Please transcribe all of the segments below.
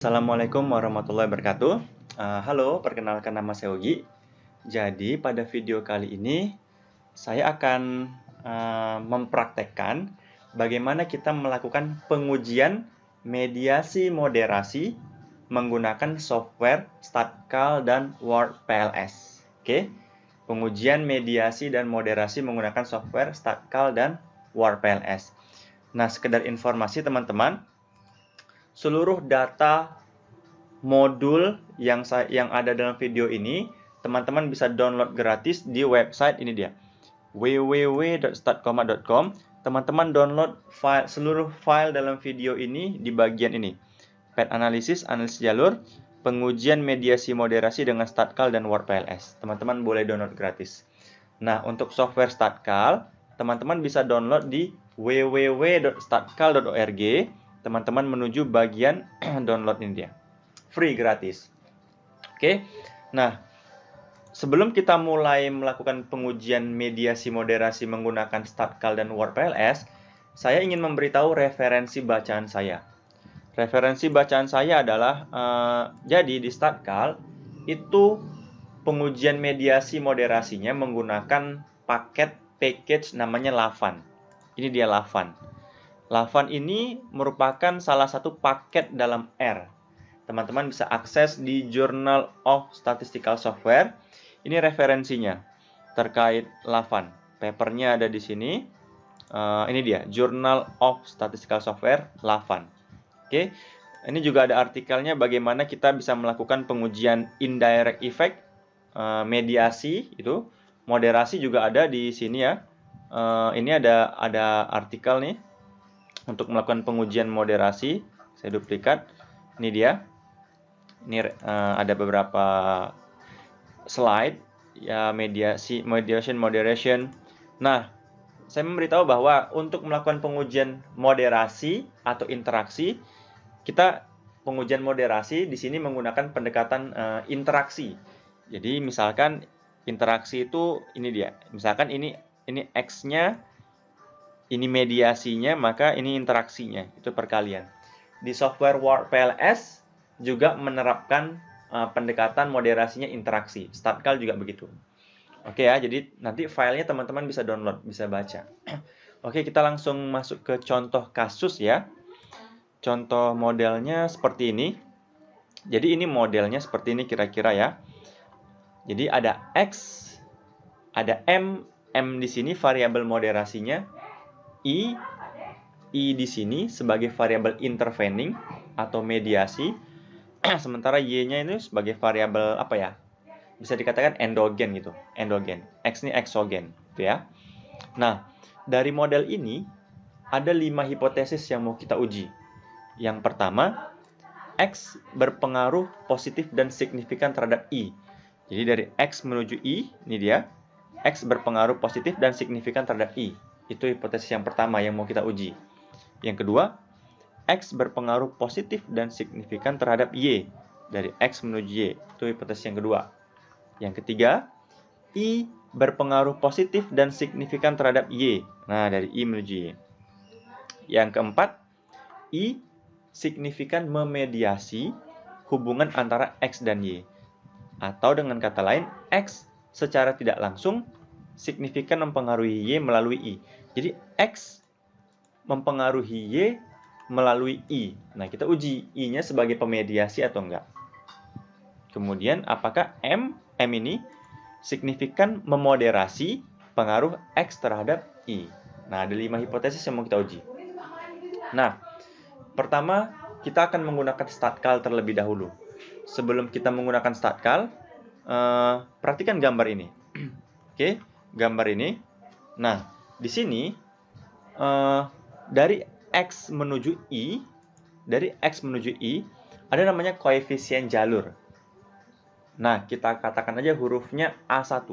Assalamualaikum warahmatullahi wabarakatuh. Halo, perkenalkan nama saya Ogi. Jadi pada video kali ini saya akan mempraktekkan bagaimana kita melakukan pengujian mediasi moderasi menggunakan software StatCal dan WordPLS. Oke, pengujian mediasi dan moderasi menggunakan software StatCal dan WordPLS. Nah, sekedar informasi teman-teman, seluruh data modul yang ada dalam video ini teman-teman bisa download gratis di website ini dia, www.statcoma.com. Teman-teman download seluruh file dalam video ini di bagian ini, path analisis jalur, pengujian mediasi moderasi dengan StatCal dan WordPLS. Teman-teman boleh download gratis. Nah, untuk software StatCal teman-teman bisa download di www.statcal.org. Teman-teman menuju bagian download ini dia, free, gratis. Oke, nah sebelum kita mulai melakukan pengujian mediasi moderasi menggunakan StatCal dan WordPLS, saya ingin memberitahu referensi bacaan saya. Referensi bacaan saya adalah, jadi di StatCal itu pengujian mediasi moderasinya menggunakan package namanya Lavan. Ini dia Lavan. Lavan ini merupakan salah satu paket dalam R. Teman-teman bisa akses di Journal of Statistical Software. Ini referensinya terkait Lavan. Papernya ada di sini. Ini dia, Journal of Statistical Software Lavan. Oke, ini juga ada artikelnya bagaimana kita bisa melakukan pengujian indirect effect, mediasi itu, moderasi juga ada di sini ya. Ini ada artikel nih untuk melakukan pengujian moderasi. Saya duplikat. Ini dia. Ini ada beberapa slide ya, moderation. Nah, saya memberitahu bahwa untuk melakukan pengujian moderasi atau interaksi, kita pengujian moderasi di sini menggunakan pendekatan interaksi. Jadi misalkan interaksi itu ini dia. Misalkan ini X-nya, ini mediasinya, maka ini interaksinya, itu perkalian. Di software WordPLS juga menerapkan pendekatan moderasinya interaksi. StatCal juga begitu. Oke ya, jadi nanti filenya teman-teman bisa download, bisa baca. Oke, kita langsung masuk ke contoh kasus ya. Contoh modelnya seperti ini. Jadi ini modelnya seperti ini kira-kira ya. Jadi ada X, ada M di sini variabel moderasinya, I di sini sebagai variabel intervening atau mediasi, sementara Y-nya ini sebagai variabel apa ya? Bisa dikatakan endogen gitu, endogen. X ini exogen, gitu ya. Nah, dari model ini ada 5 hipotesis yang mau kita uji. Yang pertama, X berpengaruh positif dan signifikan terhadap Y. Jadi dari X menuju Y, ini dia, X berpengaruh positif dan signifikan terhadap Y. Itu hipotesis yang pertama yang mau kita uji. Yang kedua, X berpengaruh positif dan signifikan terhadap Y. Dari X menuju Y. Itu hipotesis yang kedua. Yang ketiga, Y berpengaruh positif dan signifikan terhadap Y. Nah, dari Y menuju Y. Yang keempat, Y signifikan memediasi hubungan antara X dan Y. Atau dengan kata lain, X secara tidak langsung signifikan mempengaruhi Y melalui Y. Jadi X mempengaruhi Y melalui I. Nah, kita uji I-nya sebagai pemediasi atau enggak. Kemudian, apakah M ini signifikan memoderasi pengaruh X terhadap I. Nah, ada 5 hipotesis yang mau kita uji. Nah, pertama, kita akan menggunakan StatCal terlebih dahulu. Sebelum kita menggunakan StatCal, perhatikan gambar ini. Oke, gambar ini. Nah, di sini dari X menuju I, ada namanya koefisien jalur. Nah, kita katakan aja hurufnya A1.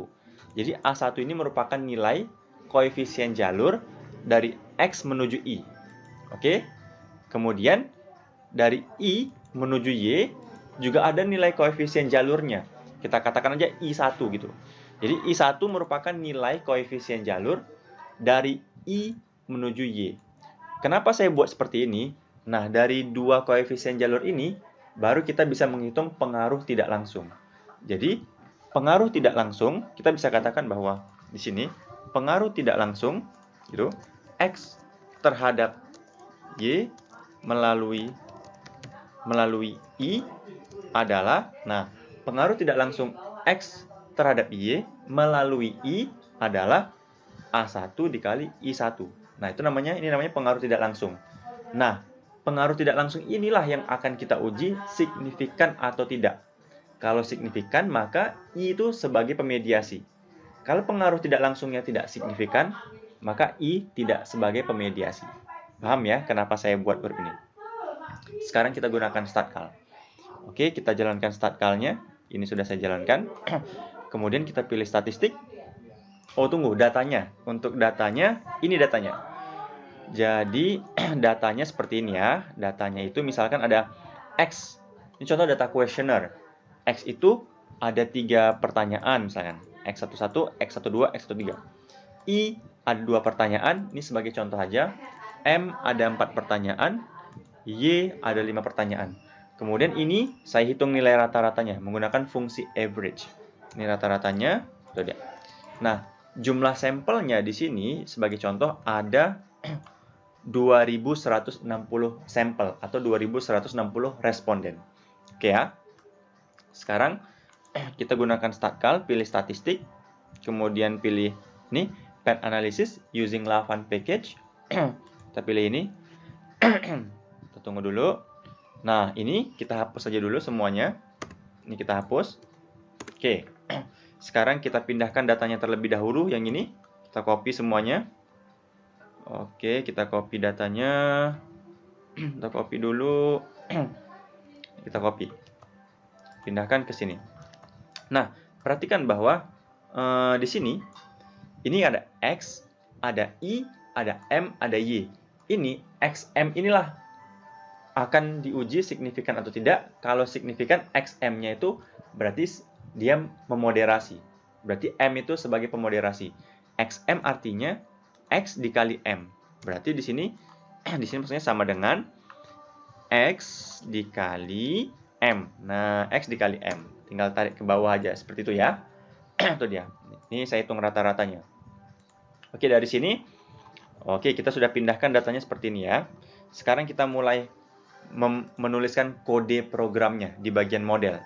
Jadi A1 ini merupakan nilai koefisien jalur dari X menuju I. Oke? Kemudian dari I menuju Y juga ada nilai koefisien jalurnya. Kita katakan aja I1 gitu. Jadi I1 merupakan nilai koefisien jalur dari I menuju Y. Kenapa saya buat seperti ini? Nah, dari dua koefisien jalur ini baru kita bisa menghitung pengaruh tidak langsung. Jadi, pengaruh tidak langsung, kita bisa katakan bahwa di sini pengaruh tidak langsung gitu, X terhadap Y melalui I adalah, nah, pengaruh tidak langsung X terhadap Y melalui I adalah A1 dikali I1. Nah, ini namanya pengaruh tidak langsung. Nah, pengaruh tidak langsung inilah yang akan kita uji signifikan atau tidak. Kalau signifikan, maka I itu sebagai pemediasi. Kalau pengaruh tidak langsungnya tidak signifikan, maka I tidak sebagai pemediasi. Paham ya kenapa saya buat huruf ini? Sekarang kita gunakan start call. Oke, kita jalankan start call-nya. Ini sudah saya jalankan. Kemudian kita pilih statistik. Oh, tunggu, datanya. Untuk datanya, ini datanya. Jadi, datanya seperti ini ya. Datanya itu misalkan ada X. Ini contoh data questionnaire. X itu ada 3 pertanyaan misalkan. X11, X12, X13. I ada 2 pertanyaan. Ini sebagai contoh aja. M ada 4 pertanyaan. Y ada 5 pertanyaan. Kemudian ini saya hitung nilai rata-ratanya menggunakan fungsi average. Ini rata-ratanya, itu dia. Nah, jumlah sampelnya di sini sebagai contoh ada 2160 sampel atau 2160 responden. Oke ya. Sekarang kita gunakan start call, pilih statistik, kemudian pilih nih path analysis using Lavaan package. Kita pilih ini. Kita tunggu dulu. Nah, ini kita hapus saja dulu semuanya. Ini kita hapus. Oke. Sekarang kita pindahkan datanya terlebih dahulu yang ini. Kita copy semuanya. Oke, kita copy datanya. Kita copy dulu. Kita copy. Pindahkan ke sini. Nah, perhatikan bahwa di sini ini ada X, ada I, ada M, ada Y. Ini XM inilah akan diuji signifikan atau tidak. Kalau signifikan, XM-nya itu berarti dia memoderasi. Berarti M itu sebagai pemoderasi. XM artinya X dikali M. Berarti di sini maksudnya sama dengan X dikali M. Nah, X dikali M. Tinggal tarik ke bawah aja, seperti itu ya. Itu dia. Ini saya hitung rata-ratanya. Oke, dari sini, oke, kita sudah pindahkan datanya seperti ini ya. Sekarang kita mulai menuliskan kode programnya di bagian model.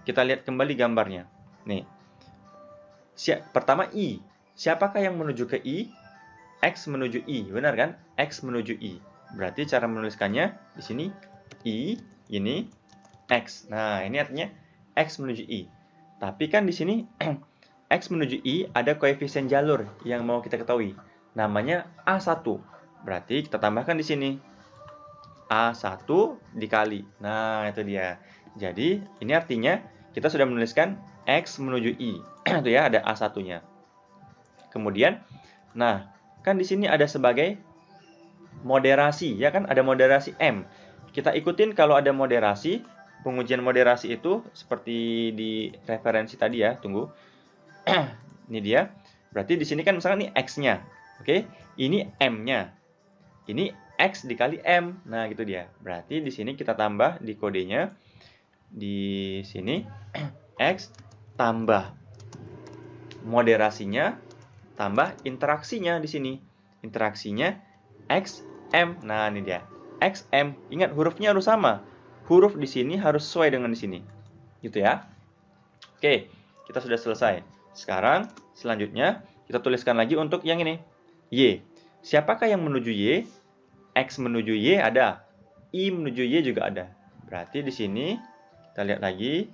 Kita lihat kembali gambarnya. Nih. Pertama I. Siapakah yang menuju ke I? X menuju I, benar kan? X menuju I. Berarti cara menuliskannya di sini I, ini X. Nah, ini artinya X menuju I. Tapi kan di sini X menuju I ada koefisien jalur yang mau kita ketahui. Namanya A1. Berarti kita tambahkan di sini A1 dikali. Nah, itu dia. Jadi, ini artinya kita sudah menuliskan X menuju I. Itu ya, ada A1-nya. Kemudian, nah, kan di sini ada sebagai moderasi, ya kan? Ada moderasi M. Kita ikutin kalau ada moderasi, pengujian moderasi itu seperti di referensi tadi ya. Tunggu. Ini dia. Berarti di sini kan misalkan ini X-nya. Oke, ini M-nya. Ini X dikali M. Nah, gitu dia. Berarti di sini kita tambah di kodenya. Di sini X tambah moderasinya tambah interaksinya di sini. Interaksinya X M. Nah, ini dia. X M. Ingat hurufnya harus sama. Huruf di sini harus sesuai dengan di sini. Gitu ya. Oke, kita sudah selesai. Sekarang selanjutnya kita tuliskan lagi untuk yang ini. Y. Siapakah yang menuju Y? X menuju Y ada. I menuju Y juga ada. Berarti di sini kita lihat lagi.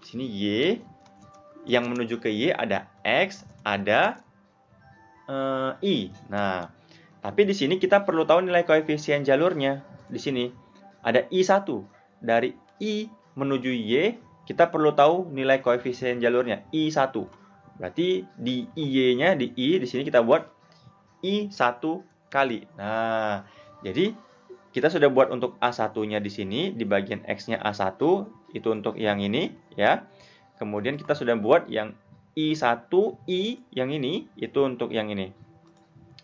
Di sini Y. Yang menuju ke Y ada X, ada I. Nah, tapi di sini kita perlu tahu nilai koefisien jalurnya. Di sini ada I1. Dari I menuju Y, kita perlu tahu nilai koefisien jalurnya I1. Berarti di I-nya, di I, di sini kita buat I1 kali. Nah, jadi kita sudah buat untuk A1-nya di sini, di bagian X-nya A1, itu untuk yang ini, ya. Kemudian kita sudah buat yang I1I yang ini, itu untuk yang ini.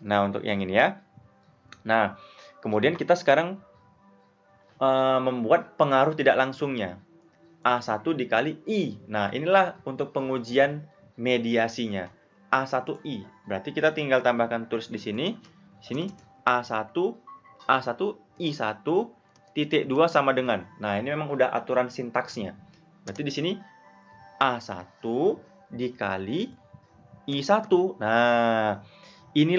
Nah, untuk yang ini ya. Nah, kemudian kita sekarang membuat pengaruh tidak langsungnya. A1 dikali I. Nah, inilah untuk pengujian mediasinya. A1I. Berarti kita tinggal tambahkan tulis di sini. Sini A1 I1 titik 2 sama dengan. Nah, ini memang udah aturan sintaksnya. Berarti di sini A1 dikali I1. Nah, ini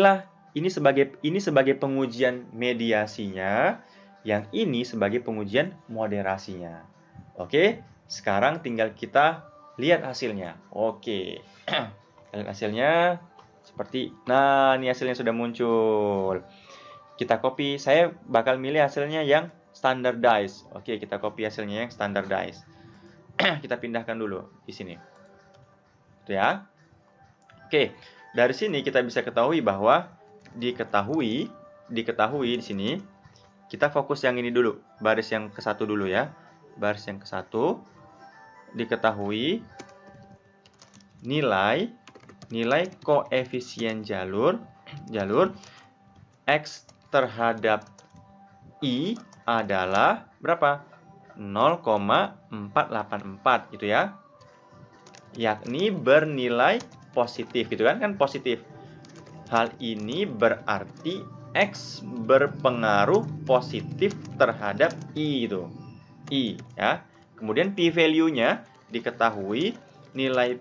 sebagai pengujian mediasinya, yang ini sebagai pengujian moderasinya. Oke, sekarang tinggal kita lihat hasilnya. Oke. Lihat hasilnya seperti, nah, ini hasilnya sudah muncul. Kita copy, saya bakal milih hasilnya yang standardized. Oke, kita copy hasilnya yang standardized. Kita pindahkan dulu di sini. Itu ya. Oke, dari sini kita bisa ketahui bahwa diketahui di sini, kita fokus yang ini dulu, baris yang ke-1 dulu ya. Baris yang ke-1, diketahui nilai koefisien jalur X terhadap I adalah berapa? 0,484 gitu ya. Yakni bernilai positif gitu kan, positif. Hal ini berarti X berpengaruh positif terhadap I itu. I ya. Kemudian p-value-nya diketahui, nilai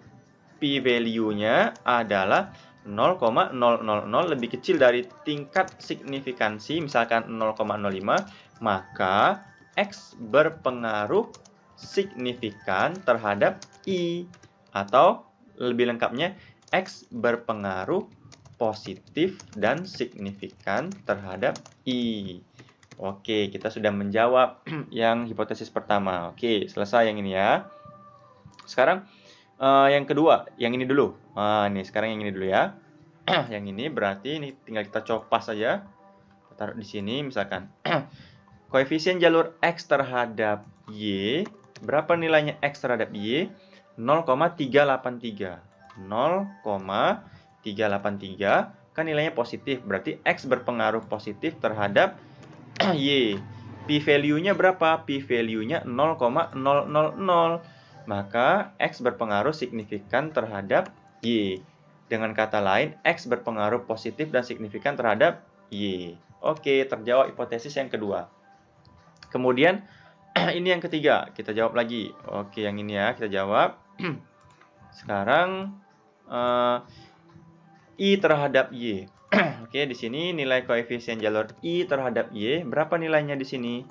p-value-nya adalah 0,000 lebih kecil dari tingkat signifikansi, misalkan 0,05, maka X berpengaruh signifikan terhadap I, atau lebih lengkapnya X berpengaruh positif dan signifikan terhadap I. Oke, kita sudah menjawab yang hipotesis pertama. Oke, selesai yang ini ya. Sekarang yang kedua, yang ini dulu. Nih, sekarang yang ini dulu ya. Yang ini berarti ini tinggal kita copas saja. Kita taruh di sini misalkan. Koefisien jalur X terhadap Y, berapa nilainya X terhadap Y? 0,383. 0,383 kan nilainya positif, berarti X berpengaruh positif terhadap Y. P-value-nya berapa? P-value-nya 0,000. Maka X berpengaruh signifikan terhadap Y. Dengan kata lain, X berpengaruh positif dan signifikan terhadap Y. Oke, terjawab hipotesis yang kedua. Kemudian, ini yang ketiga. Kita jawab lagi. Oke, yang ini ya, kita jawab. Sekarang, I terhadap Y. Oke, di sini nilai koefisien jalur I terhadap Y, berapa nilainya di sini?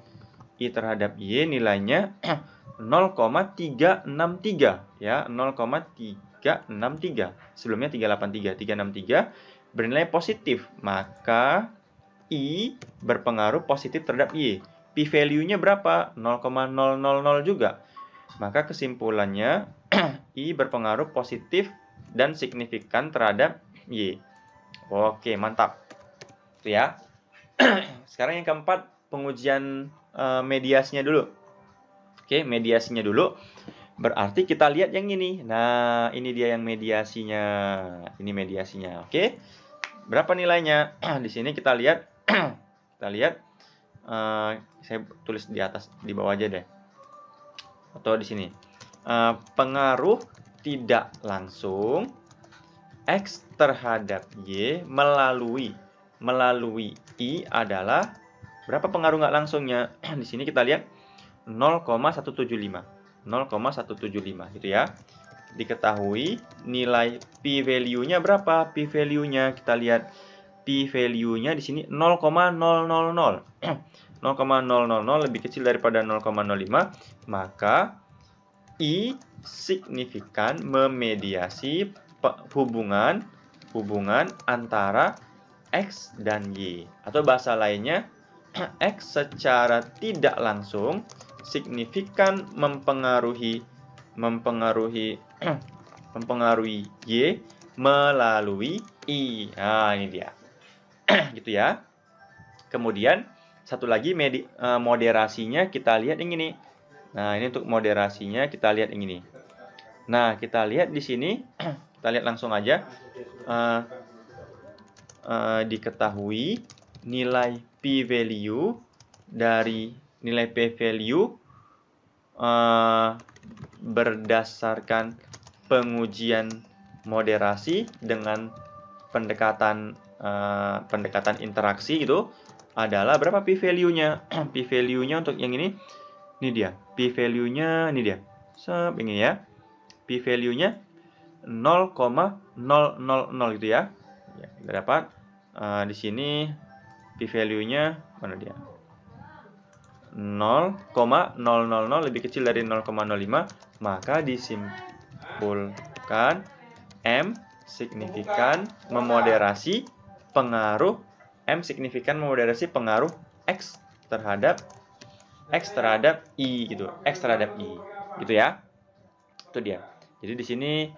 I terhadap Y nilainya 0,363 ya, 0,363. Sebelumnya 383, 363 bernilai positif, maka I berpengaruh positif terhadap Y. P-value-nya berapa? 0,000 juga. Maka kesimpulannya I berpengaruh positif dan signifikan terhadap Y. Oke, mantap. Itu ya. Sekarang yang keempat, pengujian mediasinya dulu. Oke, mediasinya dulu. Berarti kita lihat yang ini. Nah, ini dia yang mediasinya. Ini mediasinya. Oke. Berapa nilainya? Di sini kita lihat. Kita lihat. Saya tulis di atas, di bawah aja deh. Atau di sini. Pengaruh tidak langsung X terhadap Y melalui I adalah berapa pengaruh nggak langsungnya? Di sini kita lihat 0,175. 0,175 gitu ya. Diketahui nilai p-value-nya berapa? P-value-nya kita lihat, p-value-nya di sini 0,000. 0,000 lebih kecil daripada 0,05, maka I signifikan memediasi hubungan antara X dan Y. Atau bahasa lainnya, X secara tidak langsung signifikan mempengaruhi Y melalui I. Nah, ini dia. Gitu ya. Kemudian satu lagi moderasinya kita lihat yang ini. Nah, ini untuk moderasinya kita lihat yang ini. Nah, kita lihat di sini, kita lihat langsung aja. Diketahui nilai p-value dari nilai p-value berdasarkan pengujian moderasi dengan pendekatan interaksi gitu adalah berapa p-value-nya? P-value-nya untuk yang ini dia. P-value-nya ini dia. Ini ya. P-value-nya 0,000 gitu ya. Ya, kita dapat di sini p-value-nya mana dia? 0,000 lebih kecil dari 0,05, maka disimpulkan M signifikan memoderasi pengaruh X terhadap I gitu. X terhadap I gitu ya. Itu dia. Jadi di sini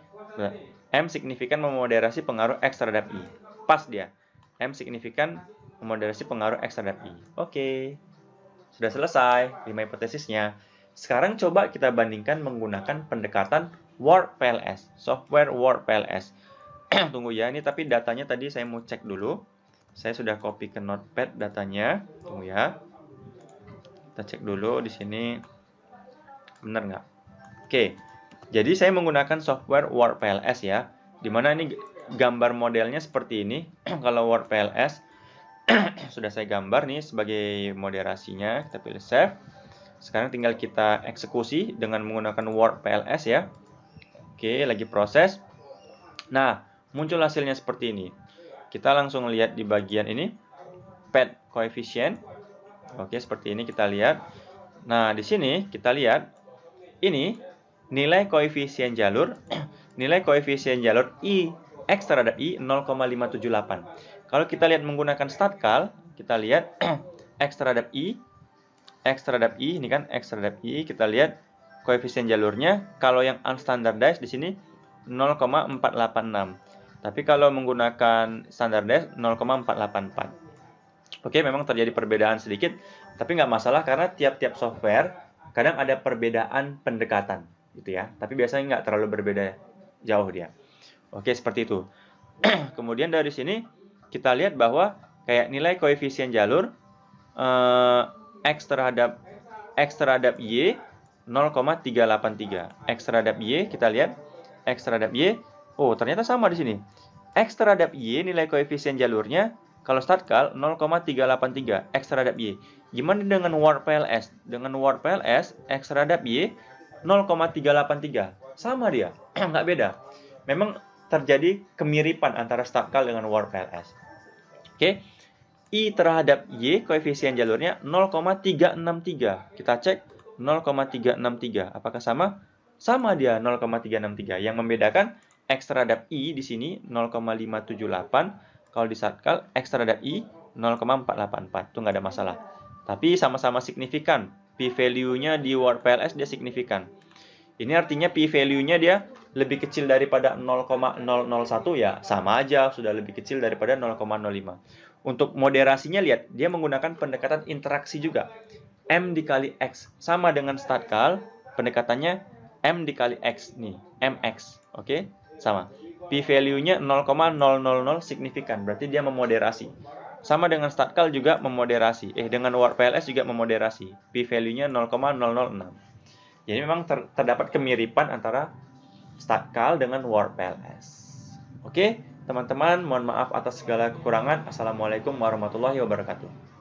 M signifikan memoderasi pengaruh X terhadap I. Pas dia. M signifikan memoderasi pengaruh X terhadap I. Oke. Sudah selesai 5 hipotesisnya. Sekarang coba kita bandingkan menggunakan pendekatan Word PLS, software Word PLS. Tunggu ya, ini tapi datanya tadi saya mau cek dulu. Saya sudah copy ke Notepad datanya. Tunggu ya. Kita cek dulu di sini. Benar nggak? Oke. Jadi saya menggunakan software Word PLS ya. Dimana ini gambar modelnya seperti ini. Kalau Word PLS sudah saya gambar nih sebagai moderasinya. Kita pilih save. Sekarang tinggal kita eksekusi dengan menggunakan Word PLS ya. Oke, lagi proses. Nah, muncul hasilnya seperti ini. Kita langsung lihat di bagian ini, pad coefficient. Oke, seperti ini kita lihat. Nah, di sini kita lihat, ini nilai koefisien jalur, nilai koefisien jalur I, X terhadap I 0,578. Kalau kita lihat menggunakan statcal, kita lihat X terhadap I, ini kan X terhadap I, kita lihat koefisien jalurnya, kalau yang unstandardized di sini 0,486. Tapi kalau menggunakan standardized 0,484. Oke, memang terjadi perbedaan sedikit, tapi nggak masalah karena tiap-tiap software kadang ada perbedaan pendekatan, gitu ya. Tapi biasanya nggak terlalu berbeda jauh dia. Oke, seperti itu. Kemudian dari sini kita lihat bahwa kayak nilai koefisien jalur X terhadap Y 0,383. X terhadap Y kita lihat X terhadap Y. Oh, ternyata sama di sini. X terhadap Y nilai koefisien jalurnya kalau statcal 0,383 X terhadap Y. Gimana dengan Word PLS? Dengan Word PLS X terhadap Y 0,383. Sama dia, nggak beda. Memang terjadi kemiripan antara statcal dengan Word PLS. Oke. I terhadap Y koefisien jalurnya 0,363. Kita cek 0,363. Apakah sama? Sama dia 0,363. Yang membedakan X terhadap I di sini 0,578. Kalau di statcal X terhadap I 0,484. Itu nggak ada masalah. Tapi sama-sama signifikan. P-value-nya di Word PLS dia signifikan. Ini artinya P-value-nya dia lebih kecil daripada 0,001 ya. Sama aja, sudah lebih kecil daripada 0,05. Untuk moderasinya lihat, dia menggunakan pendekatan interaksi juga. M dikali X. Sama dengan statcal, pendekatannya M dikali X nih. MX. Oke? Sama. P-value-nya 0,000 signifikan. Berarti dia memoderasi. Sama dengan statcal juga memoderasi. Dengan Word PLS juga memoderasi. P-value-nya 0,006. Jadi memang terdapat kemiripan antara statcal dengan Word PLS. Oke? Teman-teman, mohon maaf atas segala kekurangan. Assalamualaikum warahmatullahi wabarakatuh.